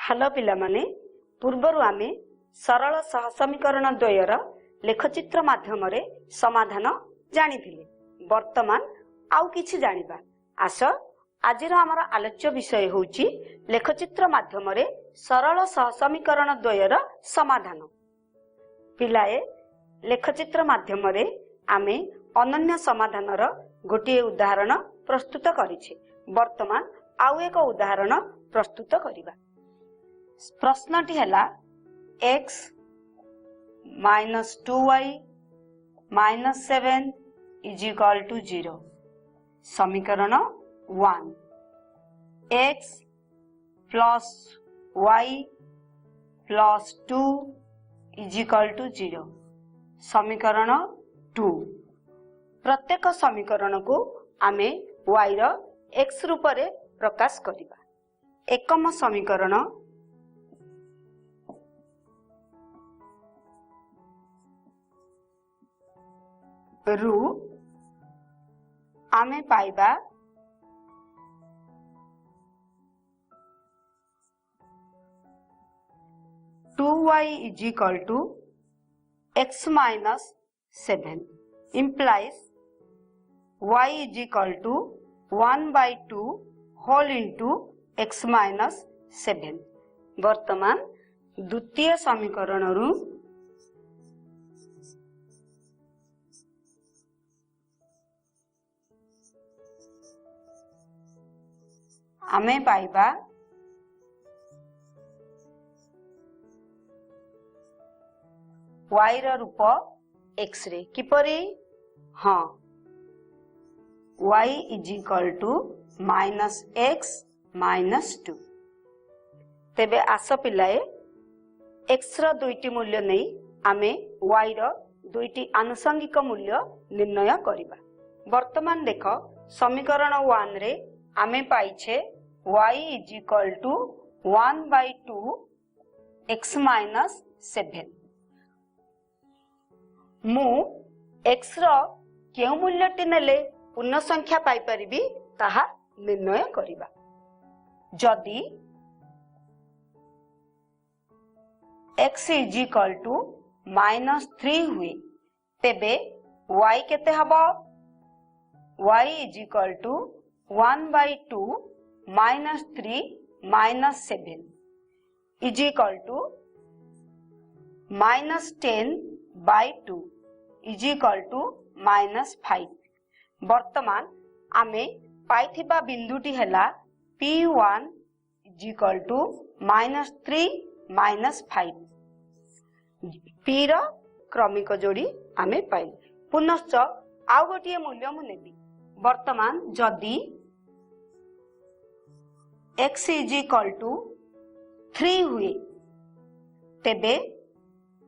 Hello पिला माने पूर्वरु आमे सरल सहसमीकरण द्वयर लेखचित्र माध्यम रे समाधान जानिथिले। वर्तमान आउ किछि जानिबा। आस आजिर हमर आलोच्य विषय होउची लेखचित्र माध्यम रे सरल सहसमीकरण द्वयर समाधान। पिलाए लेखचित्र माध्यम रे आमे अनन्य समाधान रो गोटिए उदाहरण प्रस्तुत करिछि। वर्तमान आउ एक उदाहरण प्रस्तुत करिबा। प्रश्नटी हैला x minus 2y minus 7 is equal to 0। समीकरण 1 x plus y plus 2 is equal to 0। समीकरण 2 प्रत्येक समीकरण को आमे y रो x रूप रे प्रकाश करिबा। एकम समीकरण रु आमे पाइबा 2y is equal to x minus 7 implies y is equal to 1 by 2 whole into x minus 7। वर्तमान द्वितीय समीकरण रु आमे पाइबा y रो रूप x रे किपरि हां y is equal to minus x minus 2। तेबे आस पिलाए x रो दुईटी मूल्य नै आमे y रो दुईटी आनुषंगिक मूल्य निर्णय करिबा। वर्तमान देख समीकरण 1 रे आमे पाइछे y is equal to 1 by 2 x minus 7। मु x रो केउ मूल्यटी नेले पूर्ण संख्या पाई परिबी ताहा निर्णय करिबा। जदि x is equal to minus 3 हुए तेबे y केते हबो y is equal to 1 by 2 minus 3 minus 7 is equal to minus 10 by 2 is equal to minus 5। वर्तमान आमे पाइथिबा बिंदुटी हैला P1 is equal to minus 3 minus 5। P रो क्रमिक जोड़ी आमे पाइल। पुनश्च आउ गोटिए मूल्य मु नेबी। वर्तमान जदि x is equal to 3 हुए तेबे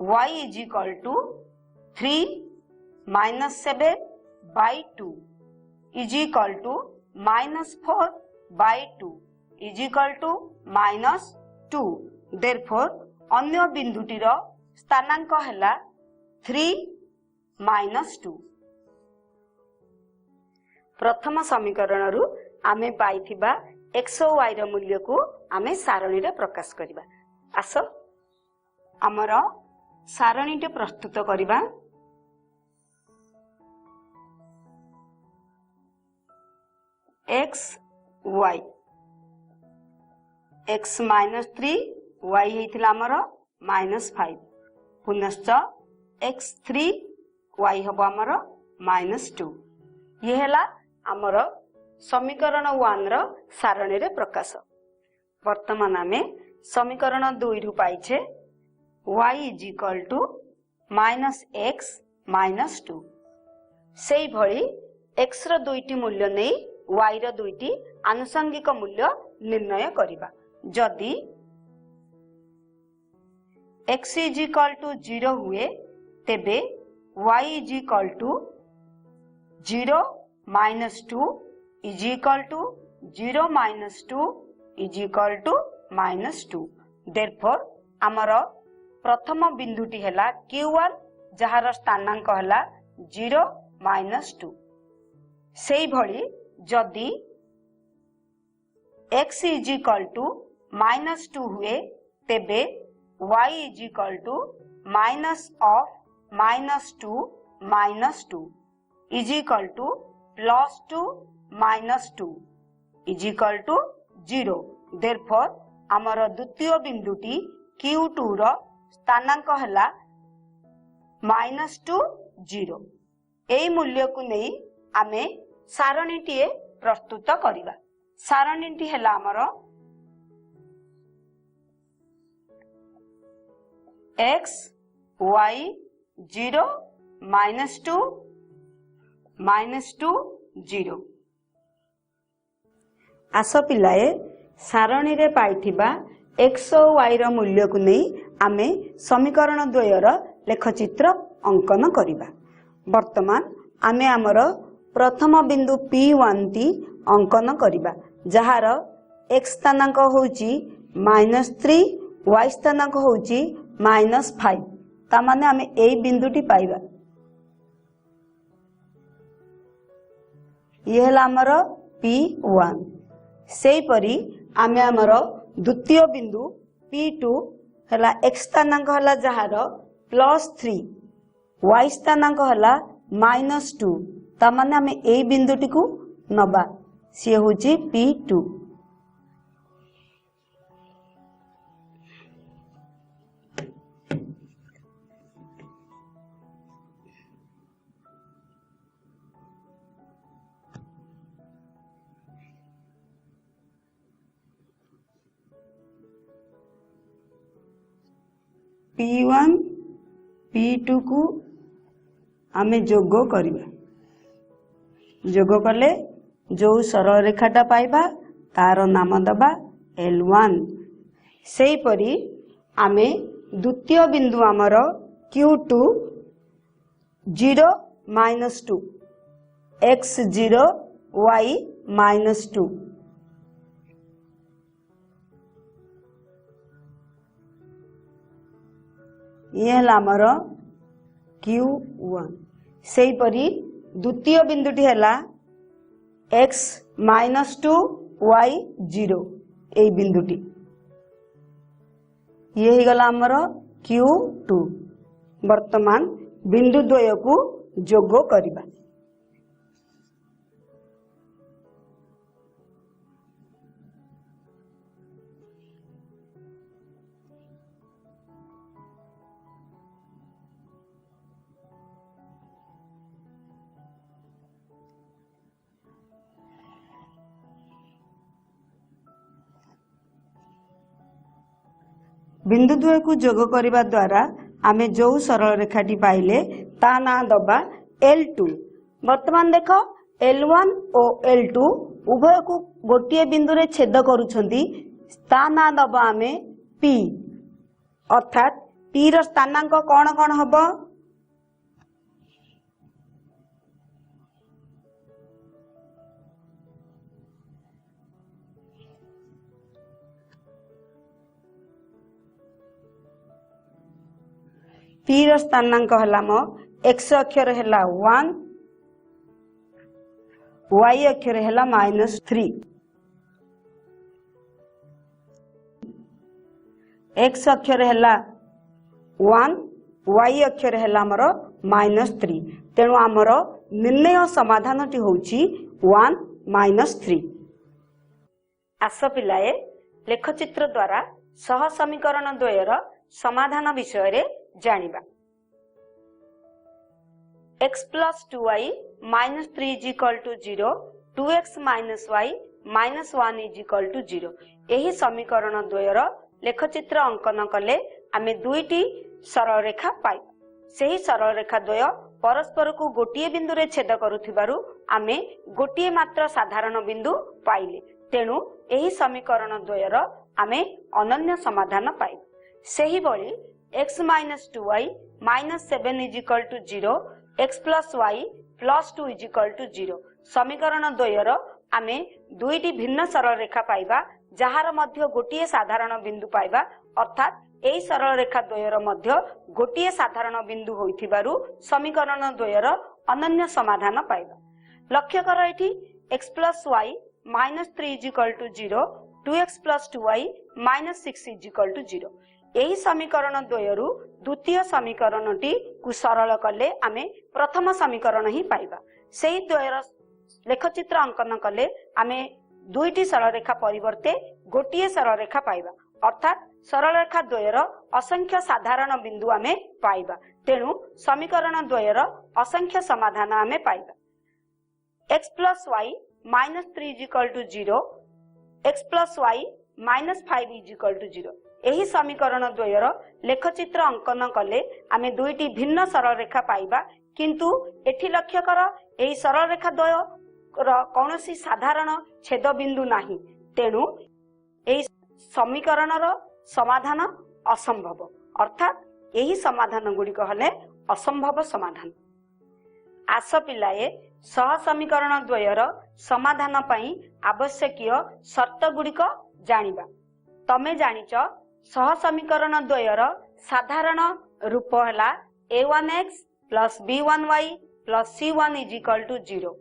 y is equal to 3 minus 7 by 2 is equal to minus 4 by 2 is equal to minus 2। therefore अन्य बिंदुटी रो स्थानांक हैला 3 minus 2। प्रथम समीकरण रु आमे पाइथिबा x और y रो मूल्य को आमे सारणी रे प्रकाश करिबा। आसो हमर सारणी टे प्रस्तुत करिबा। x y x minus 3 y हेतिला हमर minus 5 पुनश्च x 3 y हबो हमर minus 2। ये हैला हमर समीकरण 1 रो सारणी रे प्रकाश। वर्तमान आमे समीकरण 2 रु पाइछे y is equal to minus x minus 2। सेई भली x रो दुईटी मूल्य नै y रो दुईटी आनुषंगिक मूल्य निर्णय करिबा। जदि x is equal to 0 हुए तेबे y is equal to 0 minus 2 is equal to 0 minus 2 is equal to minus 2। therefore हमर प्रथम बिंदुटी हैला Q1 जहार स्थानांक हैला 0 minus 2। सेई भली जदि x is equal to -2 हुए तेबे y is equal to minus of -2 -2 is equal to +2 -2 is equal to 0। Therefore आमर द्वितीय बिंदुटी Q2 रो स्थानांक हला -2 0। एई मूल्य को नहीं आमे सारणीटीए प्रस्तुत करिबा। सारणीटी हला आमर x y 0 -2 -2 0। आस पिलाए सारणी रे पाइथिबा x और y रो मूल्य को नहीं आमे समीकरण द्वयर लेखचित्र अंकन करिबा। वर्तमान आमे आमर प्रथम बिंदु P1 टी अंकन करिबा जहार x स्थानांक होउची -3 y स्थानांक होउची -5 ता माने आमे एई बिंदुटी पाइबा। ये हला आमर P1। सेही परी आमे आमर द्वितीय बिंदु P2 हला x स्थानांक हला जहार +3 y स्थानांक हला -2 ता माने आमे एई बिंदुटी को नबा से होची P2। P1 P2 को आमे जोग करिबा। जोग कले जो सरल रेखाटा पाइबा तार नाम दबा L1। सेही परी आमे द्वितीय बिंदु आमर Q2 0 -2 x 0 y -2 ये हला आमर Q1। सेही परी द्वितीय बिंदुटी हला x -2 y 0 ए बिंदुटी ये ही गला आमर Q2। वर्तमान बिंदु द्वय को जोग करिबा। बिंदु द्वय को जोग करिबा द्वारा आमे जो सरल रेखाटी पाइले ता ना दबा L2। वर्तमान देख L1 और L2 उभय को गोटे बिंदु रे छेद करूछंती ता ना दबा आमे P अर्थात P रो स्थानांक कोन कोन हबो P रो स्थानांक हला मो x अक्षर हला 1 y अक्षर हला -3। x अक्षर हला 1 y अक्षर हला हमरो -3 तेणु हमर निर्णय समाधानटी होउची 1 -3। आस पिलाए लेखचित्र द्वारा सह समीकरण द्वयर समाधान विषय रे जानिबा। x plus 2y minus 3 is equal to 0, 2x minus y minus 1 is equal to 0। एही समीकरण द्वयर लेखचित्र अंकन कले आमे दुईटी सरल रेखा पाइ। सेही सरल रेखा द्वय परस्पर को गोटिए बिंदु रे छेद करूथिबारु आमे गोटिए मात्र साधारण बिंदु पाइले तेणु एही समीकरण द्वयर आमे अनन्य समाधान पाइ। सेही बळी x minus 2y minus 7 is equal to 0, x plus y plus 2 is equal to 0। समीकरण द्वयर आमे दुईटी भिन्न सरल रेखा पाइबा जहार मध्य गोटिए साधारण बिंदु पाइबा अर्थात एई सरल रेखा द्वयर मध्य गोटिए साधारण बिंदु होइथिबारु समीकरण द्वयर अनन्य समाधान पाइबा। लक्ष्य कर एठी x plus y minus 3 is equal to 0 2x plus 2y minus 6 is equal to 0 यही समीकरण द्वयरु द्वितीय समीकरण टी को सरल कले आमे प्रथम समीकरण ही पाइबा सेही द्वयर लेखचित्र अंकन कले आमे दुईटी सरल रेखा परिवर्ते गोटिए सरल रेखा पाइबा अर्थात सरल रेखा द्वयर असंख्य साधारण बिंदु आमे पाइबा तेणु समीकरण द्वयर असंख्य समाधान आमे पाइबा x plus y minus 3 is equal to 0 x plus y minus 5 is equal to 0 यही समीकरण द्वयर लेखचित्र अंकन कले आमे दुईटी भिन्न सरल रेखा पाइबा किंतु एठी लक्ष्य कर एही सरल रेखा द्वय कौनसी साधारण छेद बिंदु नाही तेणु एही समीकरण समाधान असंभव अर्थात यही समाधान गुड़िक हले असंभव समाधान आस पिलाए सह समीकरण द्वयर समाधान पई आवश्यकीय शर्त गुड़िक जानिबा तमे जानिच सह समीकरण द्वयर साधारण रूप हला a1x plus b1y plus c1 is equal to 0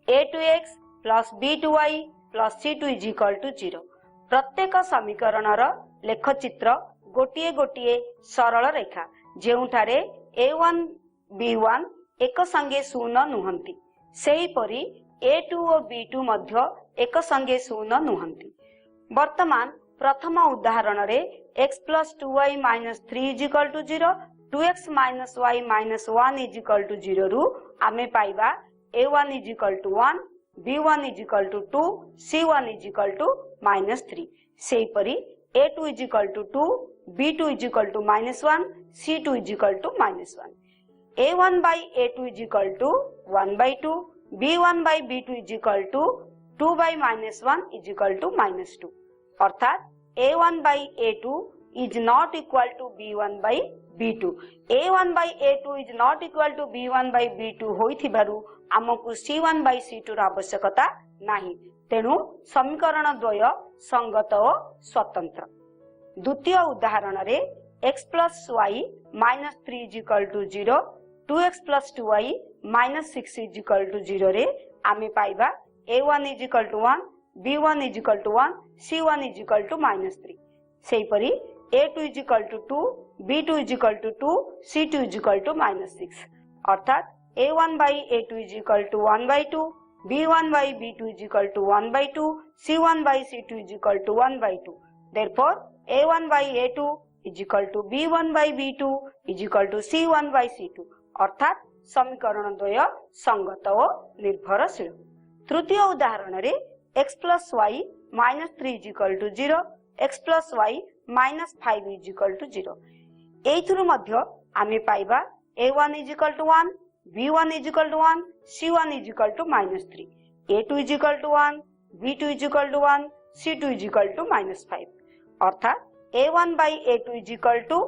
a2x plus b2y plus c2 is equal to 0 प्रत्येक समीकरण लेखचित्र गोटिए गोटिए सरल रेखा जेउठारे a1 b1 एक संगे शून्य नुहंती सेही परी a2 और b2 मध्य एक संगे शून्य नुहंती वर्तमान प्रथम उदाहरण रे x plus 2y minus 3 is equal to 0 2x minus y minus 1 is equal to 0 रु आमे पाइबा a1 is equal to 1 b1 is equal to 2 c1 is equal to minus 3 सेही परी a2 is equal to 2 b2 is equal to minus 1 c2 is equal to minus 1 a1 by a2 is equal to 1 by 2 b1 by b2 is equal to 2 by minus 1 is equal to minus 2 अर्थात a1 by a2 is not equal to b1 by b2 a1 by a2 is not equal to b1 by b2 होइथिबारु हमकु c1 by c2 रा आवश्यकता नाही तेनु समीकरण द्वय संगत और स्वतंत्र द्वितीय उदाहरण रे x plus y minus 3 is equal to 0 2x plus 2y minus 6 is equal to 0 रे आमे पाइबा a1 is equal to 1 b1 is equal to 1 c1 is equal to minus 3 सेही परी a2 is equal to 2 b2 is equal to 2 c2 is equal to minus 6 अर्थात a1 by a2 is equal to 1 by 2 b1 by b2 is equal to 1 by 2 c1 by c2 is equal to 1 by 2 therefore a1 by a2 is equal to b1 by b2 is equal to c1 by c2 अर्थात समीकरण द्वय संगत और निर्भरशील तृतीय उदाहरण रे x plus y minus 3 is equal to 0 x plus y minus 5 is equal to 0 एइथुरु मध्य आमे पाइबा a1 is equal to 1 b1 is equal to 1 c1 is equal to minus 3 a2 is equal to 1 b2 is equal to 1 c2 is equal to minus 5 अर्थात a1 by a2 is equal to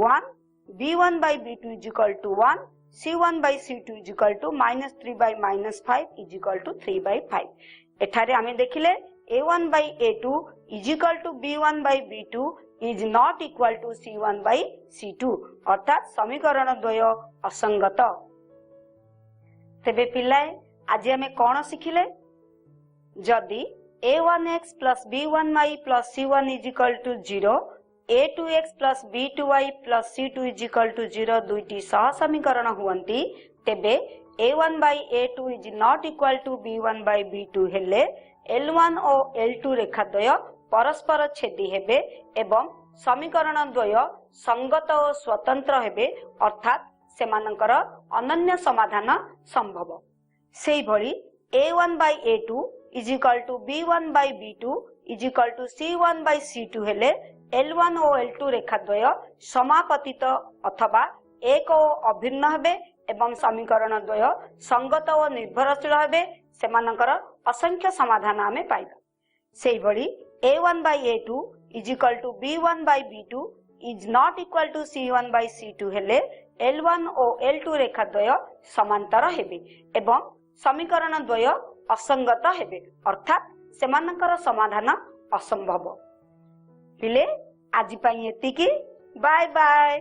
1 b1 by b2 is equal to 1 c1 by c2 is equal to minus 3 by minus 5 is equal to 3 by 5 एठारे आमे देखिले a1 by a2 is equal to b1 by b2 is not equal to c1 by c2 अर्थात समीकरण द्वय असंगत तेबे पिल्लाए आज आमे कोन सिखिले जदि a1x plus b1y plus c1 is equal to 0 a2x plus b2y plus c2 is equal to 0 दुईटी सह समीकरण हुवंती तेबे a1 by a2 is not equal to b1 by b2 हेले l1 और l2 रेखा द्वय परस्पर छेदी हेबे एवं समीकरण द्वय संगत और स्वतंत्र हेबे अर्थात सेमानंकर अनन्य समाधान संभव सेही भली a1 by a2 is equal to b1 by b2 is equal to c1 by c2 हेले l1 और l2 रेखा द्वय समापतित अथवा एक और अभिन्न हेबे एवं समीकरण द्वय संगत और निर्भरशील हेबे सेमानंकर असंख्य समाधान आमे पाइबा सेही भली a1 by a2 is equal to b1 by b2 is not equal to c1 by c2 हेले l1 और l2 रेखा द्वय समांतर हेबे एवं समीकरण द्वय असंगत हेबे अर्थात सेमानंकर समाधान असंभव पिले आज पई एतिकी बाय बाय।